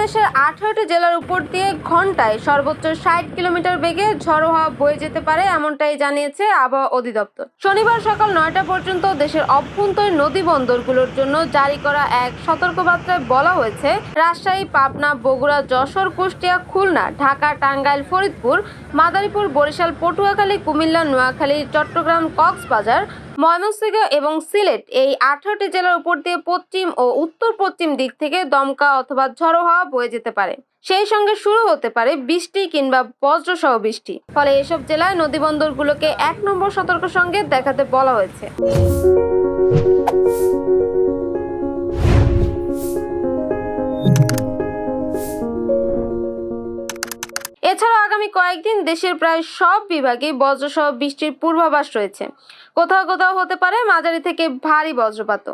দেশের 18টি জেলার উপর দিয়ে ঘন্টায় সর্বোচ্চ 60 কিলোমিটার বেগে ঝড়ো হাওয়া বয়ে যেতে পারে, এমনটাই জানিয়েছে আবহাওয়া অধিদপ্তর। শনিবার সকাল 9টা পর্যন্ত দেশের অভ্যন্তরীণ নদী বন্দরগুলোর জন্য জারি করা এক সতর্কবার্তায় বলা হয়েছে, রাজশাহী, পাবনা, বগুড়া, যশোর, কুষ্টিয়া, খুলনা, ঢাকা, টাঙ্গাইল, ফরিদপুর, মাদারীপুর, বরিশাল, পটুয়াখালী, কুমিল্লা, নোয়াখালী, চট্টগ্রাম, কক্সবাজার, ময়মনসিংহ এবং সিলেট এই 18টি জেলার উপর দিয়ে পশ্চিম ও উত্তর পশ্চিম দিক থেকে দমকা অথবা ঝড়ো হাওয়া বয়ে যেতে পারে। সেই সঙ্গে শুরু হতে পারে বৃষ্টি কিংবা বজ্রসহ বৃষ্টি। ফলে এসব জেলায় নদীবন্দরগুলোকে 1 নম্বর সতর্ক সংকেত দেখাতে বলা হয়েছে। এছাড়াও আগামী কয়েকদিন দেশের প্রায় সব বিভাগে বজ্রসহ বৃষ্টির পূর্বাভাস রয়েছে। কোথাও কোথাও হতে পারে মাঝারি থেকে ভারী বজ্রপাত।